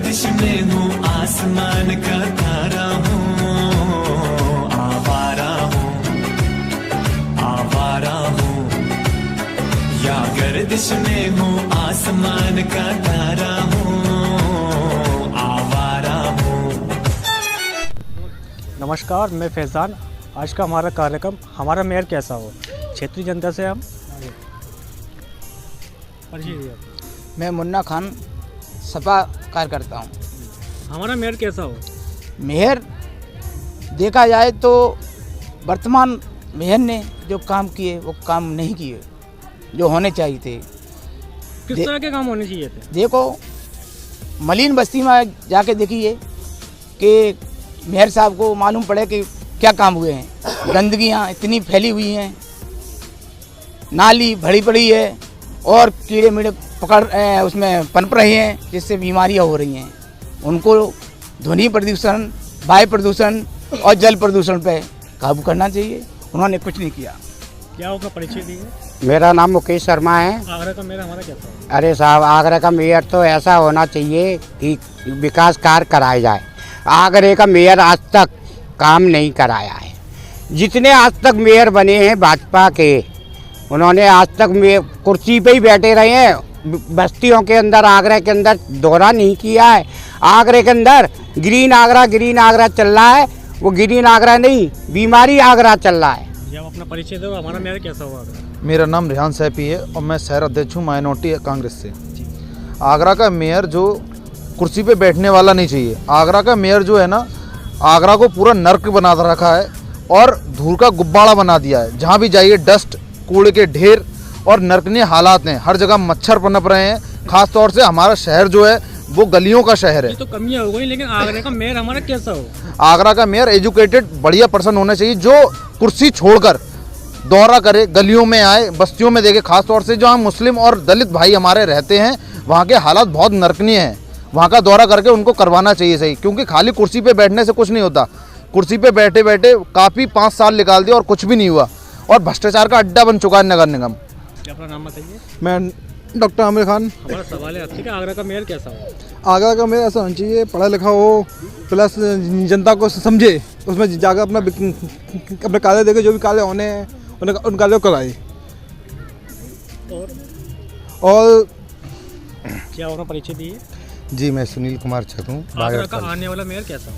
गर्दिश में हूँ, आसमान का तारा हूँ, आवारा हूँ, आवारा हूँ, या गर्दिश में हूँ, आसमान का तारा हूँ, आवारा हूँ। नमस्कार, मैं फैज़ान। आज का हमारा कार्यक्रम हमारा मेयर कैसा हो, क्षेत्रीय जनता से हम परिचय दिया। मैं मुन्ना खान सपा कार्यकर्ता हूँ। हमारा मेयर कैसा हो? मेयर देखा जाए तो वर्तमान मेयर ने जो काम किए वो काम नहीं किए जो होने चाहिए थे। किस तरह के काम होने चाहिए थे? देखो, मलिन बस्ती में जाके देखिए कि मेयर साहब को मालूम पड़े कि क्या काम हुए हैं। गंदगियाँ इतनी फैली हुई हैं, नाली भरी पड़ी है और कीड़े मीड़े पकड़ उसमें पनप रहे हैं, जिससे बीमारियां हो रही हैं। उनको ध्वनि प्रदूषण, वायु प्रदूषण और जल प्रदूषण पे काबू करना चाहिए। उन्होंने कुछ नहीं किया। क्या होगा, परिचय दीजिए। मेरा नाम मुकेश शर्मा है। आगरा का मेयर हमारा कैसा हो? अरे साहब, आगरा का मेयर तो ऐसा होना चाहिए कि विकास कार्य कराए जाए। आगरे का मेयर आज तक काम नहीं कराया है। जितने आज तक मेयर बने हैं भाजपा के, उन्होंने आज तक कुर्सी पे ही बैठे रहे हैं। बस्तियों के अंदर, आगरा के अंदर दौरा नहीं किया है। आगरे के अंदर ग्रीन आगरा चल रहा है। वो ग्रीन आगरा नहीं, बीमारी आगरा चल रहा है। जब अपना परिचय दो, हमारा मेयर कैसा हुआ? मेरा नाम रेहान सैफी है और मैं शहर अध्यक्ष हूँ माइनॉरिटी कांग्रेस से। आगरा का मेयर जो कुर्सी पे बैठने वाला नहीं चाहिए। आगरा का मेयर जो है ना, आगरा को पूरा नर्क बना रखा है और धूल का गुब्बारा बना दिया है। जहाँ भी जाइए डस्ट, कूड़े के ढेर और नर्कनीय हालात हैं। हर जगह मच्छर पनप रहे हैं। खास तौर से हमारा शहर जो है वो गलियों का शहर है। ये तो कमियां हो गई, लेकिन आगरा का मेयर हमारा कैसा हो? आगरा का मेयर एजुकेटेड बढ़िया पर्सन होना चाहिए, जो कुर्सी छोड़कर दौरा करे, गलियों में आए, बस्तियों में देखे। खास तौर से जहाँ मुस्लिम और दलित भाई हमारे रहते हैं, वहाँ के हालात बहुत नर्कनीय हैं। वहाँ का दौरा करके उनको करवाना चाहिए सही, क्योंकि खाली कुर्सी पे बैठने से कुछ नहीं होता। कुर्सी पे बैठे बैठे काफ़ी 5 साल निकाल दिया और कुछ भी नहीं हुआ, और भ्रष्टाचार का अड्डा बन चुका है नगर निगम। अपना नाम बताइए। मैं डॉक्टर आमिर खान। हमारा सवाल है आपसे कि आगरा का मेयर कैसा हो? आगरा का मेयर ऐसा होना चाहिए, पढ़ा लिखा हो, प्लस जनता को समझे, उसमें जाकर अपने कार्य देखे, जो भी कार्य होने हैं उन कार्यों को कराए। और क्या होगा, परिचय दीजिए। जी, मैं सुनील कुमार छत हूँ। आगरा का आने वाला मेयर कैसा हो?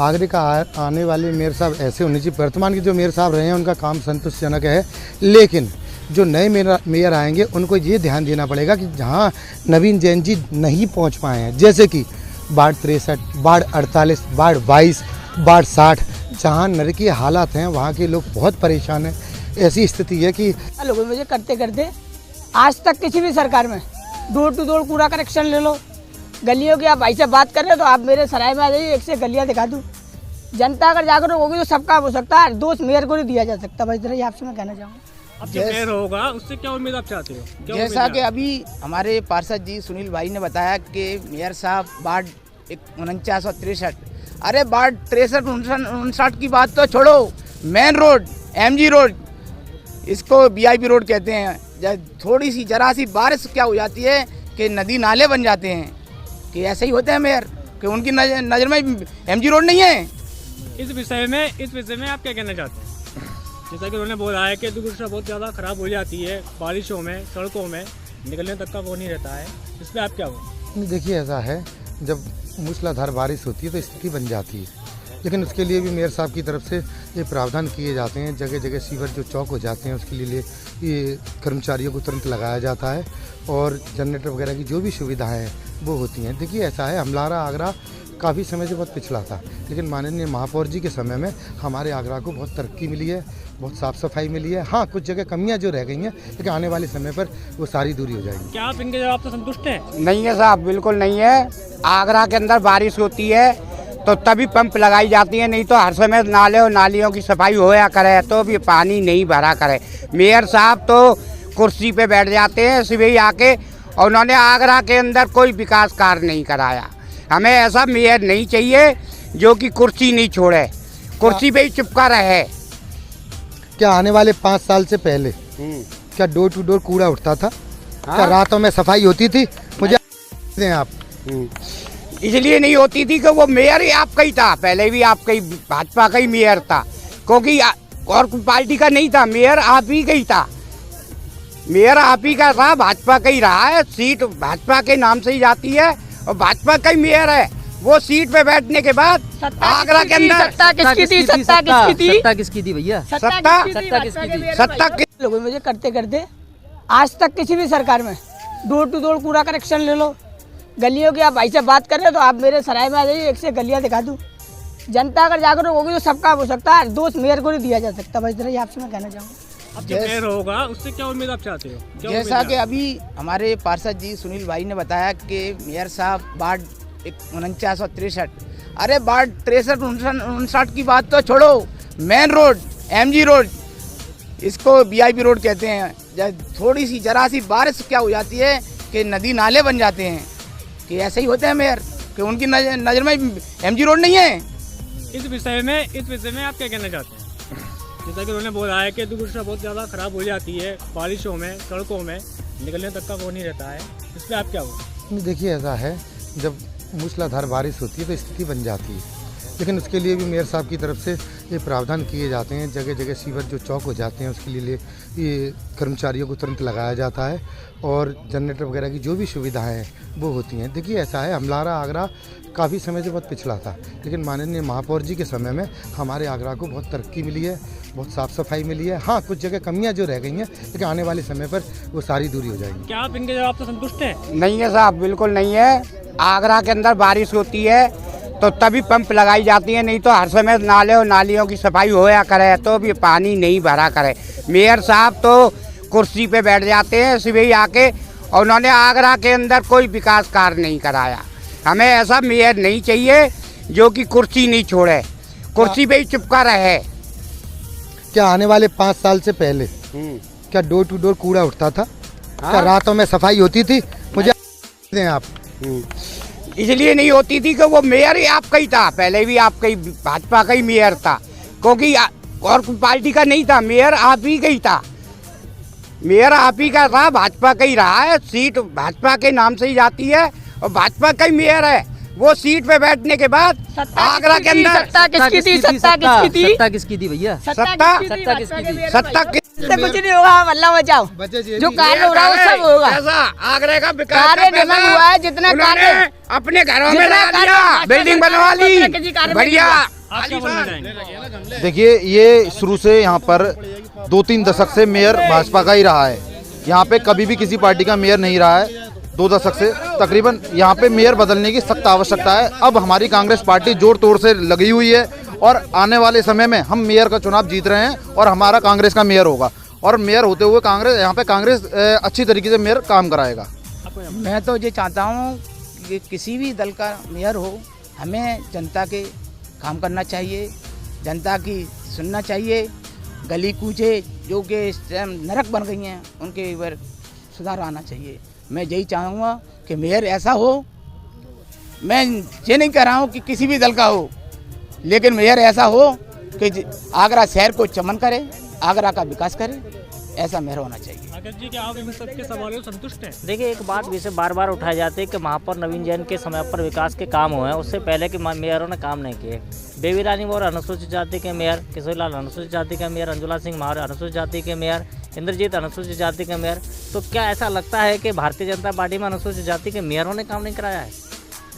आगरे का आने वाले मेयर साहब ऐसे होने चाहिए। वर्तमान के जो मेयर साहब रहे हैं उनका काम संतोषजनक है, लेकिन जो नए मेयर आएंगे उनको ये ध्यान देना पड़ेगा कि जहाँ नवीन जैन जी नहीं पहुँच पाए हैं, जैसे कि वार्ड 63, वार्ड 48, वार्ड 22, वार्ड 60, जहाँ नरकीय हालात हैं, वहाँ के लोग बहुत परेशान हैं। ऐसी स्थिति है कि लोगों मुझे करते करते आज तक किसी भी सरकार में डोर टू डोर कूड़ा कलेक्शन ले लो। गलियों की आप भाई से बात कर रहे हो तो आप मेरे सराय में आ जाइए, एक से गलियाँ दिखा दूँ। जनता अगर जागरूक होगी तो सब काम हो सकता है। दोष मेयर को नहीं दिया जा सकता। भाई जरा आपसे मैं कहना चाहूँगा, अब जो मेयर होगा उससे क्या उम्मीद आप चाहते हो? जैसा कि अभी हमारे पार्षद जी सुनील भाई ने बताया कि मेयर साहब वार्ड 49 और 63, अरे वार्ड 63, 59 की बात तो छोड़ो, मेन रोड, MG रोड, इसको VIP रोड कहते हैं। थोड़ी सी जरा सी बारिश क्या हो जाती है कि नदी नाले बन जाते हैं, कि ऐसे ही होते हैं मेयर, कि उनकी नज़र में MG रोड नहीं है। इस विषय में आप क्या कहना चाहते हैं? जैसा कि उन्होंने बोला है कि दुर्घटना बहुत ज़्यादा ख़राब हो जाती है बारिशों में, सड़कों में निकलने तक का वो नहीं रहता है, इस पर आप क्या हो? देखिए, ऐसा है, जब मूसलाधार बारिश होती है तो स्थिति बन जाती है, लेकिन उसके लिए भी मेयर साहब की तरफ से ये प्रावधान किए जाते हैं। जगह जगह सीवर जो चौक हो जाते हैं उसके लिए ये कर्मचारियों को तुरंत लगाया जाता है और जनरेटर वगैरह की जो भी सुविधाएं हैं वो होती हैं। देखिए, ऐसा है, हमारा आगरा काफ़ी समय से बहुत पिछड़ा था, लेकिन माननीय महापौर जी के समय में हमारे आगरा को बहुत तरक्की मिली है, बहुत साफ़ सफाई मिली है। हाँ, कुछ जगह कमियां जो रह गई हैं, लेकिन आने वाले समय पर वो सारी दूरी हो जाएगी। क्या आप इनके जवाब से संतुष्ट हैं? नहीं है साहब, बिल्कुल नहीं है। आगरा के अंदर बारिश होती है तो तभी पंप लगाई जाती है, नहीं तो हर समय नाले और नालियों की सफाई होया करे तो भी पानी नहीं भरा करे। मेयर साहब तो कुर्सी पे बैठ जाते हैं सुबह ही आके, और उन्होंने आगरा के अंदर कोई विकास कार्य नहीं कराया। हमें ऐसा मेयर नहीं चाहिए जो कि कुर्सी नहीं छोड़े, कुर्सी पे ही चिपका रहे। क्या आने वाले 5 साल से पहले क्या डोर टू डोर कूड़ा उठता था? क्या रातों में सफाई होती थी? मुझे दें आप। इसलिए नहीं होती थी कि वो मेयर ही आपका ही था, पहले भी आपका ही भाजपा का ही मेयर था, क्योंकि और कोई पार्टी का नहीं था, मेयर आप ही का ही था, मेयर आप ही का था, भाजपा का ही रहा है, सीट भाजपा के नाम से ही जाती है और भाजपा का ही मेयर है। वो सीट पे बैठने के बाद आगरा के अंदर सत्ता किसकी थी? सत्ता किसकी थी भैया? सत्ता लोगों मुझे करते करते आज तक किसी भी सरकार में डोर टू डोर कूड़ा कनेक्शन ले लो, गलियों की आप भाई से बात कर रहे हो तो आप मेरे सराय में आ जाइए, एक से गलियां दिखा दूं। जनता अगर जागरूक होगी तो सबका हो सकता है, दोस्त मेयर को नहीं दिया जा सकता। बस इतना ही आपसे मैं कहना चाहूँगा। अब जो मेयर होगा उससे क्या उम्मीद आप चाहते हो? क्या जैसा उम्मीद कि है? अभी हमारे पार्षद जी सुनील भाई ने बताया कि मेयर साहब वार्ड 4963, अरे वार्ड 63-59 की बात तो छोड़ो, मेन रोड MG रोड, इसको VIP रोड कहते हैं, जब थोड़ी सी जरा सी बारिश क्या हो जाती है कि नदी नाले बन जाते हैं, कि ऐसे ही होते हैं मेयर, कि उनकी नज़र में MG रोड नहीं है। इस विषय में आप क्या कहना चाहते हैं? जैसा कि उन्होंने बोला है कि दुर्घटना बहुत ज़्यादा खराब हो जाती है, बारिशों में, सड़कों में निकलने तक का वो नहीं रहता है, इस पर आप क्या हो? देखिए ऐसा है, जब मूसलाधार बारिश होती है तो स्थिति बन जाती है, लेकिन उसके लिए भी मेयर साहब की तरफ से ये प्रावधान किए जाते हैं। जगह जगह सीवर जो चौक हो जाते हैं उसके लिए ये कर्मचारियों को तुरंत लगाया जाता है और जनरेटर वगैरह की जो भी सुविधाएं हैं वो होती हैं। देखिए ऐसा है, हमारा आगरा काफ़ी समय से बहुत पिछड़ा था, लेकिन माननीय महापौर जी के समय में हमारे आगरा को बहुत तरक्की मिली है, बहुत साफ़ सफाई मिली है। हाँ, कुछ जगह कमियाँ जो रह गई हैं, लेकिन आने वाले समय पर वो सारी दूरी हो जाएंगी। क्या आप इनके जवाब से संतुष्ट हैं? नहीं है साहब, बिल्कुल नहीं है। आगरा के अंदर बारिश होती है तो तभी पंप लगाई जाती है, नहीं तो हर समय नाले और नालियों की सफाई होया करे तो भी पानी नहीं भरा करे। मेयर साहब तो कुर्सी पे बैठ जाते हैं सुबह ही आके, और उन्होंने आगरा के अंदर कोई विकास कार्य नहीं कराया। हमें ऐसा मेयर नहीं चाहिए जो कि कुर्सी नहीं छोड़े, कुर्सी पे ही चिपका रहे। क्या आने वाले 5 साल से पहले क्या डोर टू डोर कूड़ा उठता था? क्या रातों में सफाई होती थी? मुझे दें आप। इसलिए नहीं होती थी कि वो मेयर ही आपका ही था, पहले भी आपका ही भाजपा का ही मेयर था, क्योंकि और कोई पार्टी का नहीं था, मेयर आप ही का ही था, मेयर आप ही का था, भाजपा का ही रहा है, सीट भाजपा के नाम से ही जाती है और भाजपा का ही मेयर है। वो सीट पे बैठने के बाद आगरा के अंदर सत्ता किसकी थी? सत्ता किसकी थी भैया? सत्ता कुछ नहीं होगा, अल्लाह बचाओ। जो कार्य हो रहा है वो सब होगा। ऐसा आगरे का विकास कार्य नहीं हुआ है, जितना कार्य अपने घरों में लगा दिया, बिल्डिंग बनवा ली, बढ़िया। आप क्या बोलना चाहेंगे? देखिए, ये शुरू से यहाँ पर 2-3 दशक से मेयर भाजपा का ही रहा है। यहाँ पे कभी भी किसी पार्टी का मेयर नहीं रहा है। 2 दशक से तकरीबन यहाँ पे मेयर बदलने की सख्त आवश्यकता है। अब हमारी कांग्रेस पार्टी जोर तोड़ से लगी हुई है और आने वाले समय में हम मेयर का चुनाव जीत रहे हैं और हमारा कांग्रेस का मेयर होगा, और मेयर होते हुए कांग्रेस यहाँ पे कांग्रेस अच्छी तरीके से मेयर काम कराएगा। मैं तो ये चाहता हूँ कि किसी भी दल का मेयर हो, हमें जनता के काम करना चाहिए, जनता की सुनना चाहिए। गली कूचे जो कि इस टाइम नरक बन गई हैं उनके ऊपर सुधार आना चाहिए। मैं यही चाहूँगा कि मेयर ऐसा हो, मैं ये नहीं कह रहा हूँ कि किसी भी दल का हो, लेकिन मेयर ऐसा हो कि आगरा शहर को चमन करे, आगरा का विकास करे, ऐसा मेयर होना चाहिए। आकाश जी, क्या आप इन सबके सवालों से संतुष्ट हैं? देखिए, एक बात विषय बार बार उठाई जाती है कि महापौर नवीन जैन के समय पर विकास के काम हुए हैं, उससे पहले के मेयरों ने काम नहीं किए। बेबी रानी मौर्य अनुसूचित जाति के मेयर, किशोरीलाल अनुसूचित जाति के मेयर, अंजुला सिंह मौर्य अनुसूचित जाति के मेयर, इंद्रजीत अनुसूचित जाति के मेयर। तो क्या ऐसा लगता है कि भारतीय जनता पार्टी में अनुसूचित जाति के मेयरों ने काम नहीं कराया है?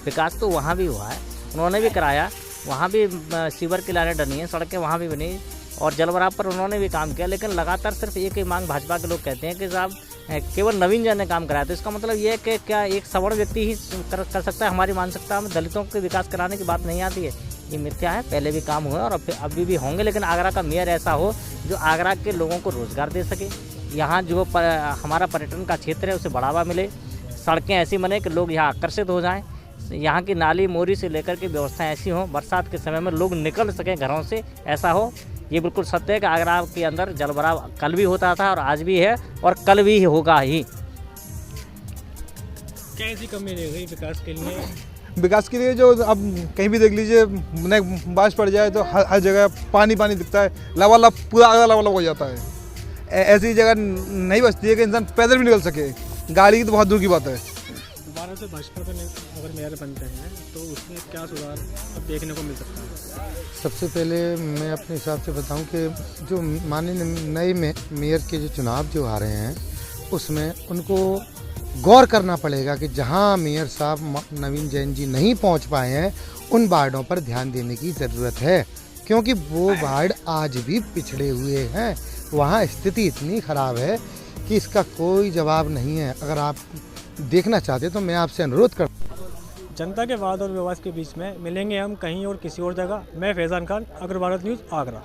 विकास तो वहाँ भी हुआ है, उन्होंने भी कराया, वहाँ भी सीवर की लाइनें डली हैं, सड़कें वहाँ भी बनी और जलभराव पर उन्होंने भी काम किया। लेकिन लगातार सिर्फ एक ही मांग भाजपा के लोग कहते हैं कि साहब केवल नवीन जैन ने काम कराया। तो इसका मतलब ये है कि क्या एक सवर्ण व्यक्ति ही कर सकता है? हमारी मानसिकता में दलितों के विकास कराने की बात नहीं आती है, ये मिथ्या है। पहले भी काम हुए और अभी भी होंगे, लेकिन आगरा का मेयर ऐसा हो जो आगरा के लोगों को रोजगार दे सके, यहाँ जो हमारा पर्यटन का क्षेत्र है उसे बढ़ावा मिले, सड़कें ऐसी बने कि लोग यहाँ आकर्षित हो जाएँ, यहाँ की नाली मोरी से लेकर के व्यवस्था ऐसी हो, बरसात के समय में लोग निकल सकें घरों से, ऐसा हो। ये बिल्कुल सत्य है कि आगरा के अंदर जलभराव कल भी होता था और आज भी है और कल भी होगा ही। क्या ऐसी कमी रह गई विकास के लिए? विकास के लिए जो अब कहीं भी देख लीजिए, बारिश पड़ जाए तो हर जगह पानी पानी दिखता है, लबालब पूरा आगरा लबालब हो जाता है। ऐसी जगह नहीं बचती है कि इंसान पैदल भी निकल सके, गाड़ी की तो बहुत दूर की बात है। दोबारा से भाजपा का अगर मेयर बनते हैं तो उसमें क्या सुधार अब देखने को मिल सकता है? सबसे पहले मैं अपने हिसाब से बताऊं कि जो माननीय नए मेयर के जो चुनाव जो आ रहे हैं उसमें उनको गौर करना पड़ेगा कि जहां मेयर साहब नवीन जैन जी नहीं पहुंच पाए हैं उन वार्डों पर ध्यान देने की ज़रूरत है, क्योंकि वो वार्ड आज भी पिछड़े हुए हैं। वहाँ स्थिति इतनी ख़राब है कि इसका कोई जवाब नहीं है। अगर आप देखना चाहते तो मैं आपसे अनुरोध कर जनता के वाद और विवाद के बीच में मिलेंगे हम कहीं और किसी और जगह। मैं फैज़ान खान, अग्र भारत न्यूज़, आगरा।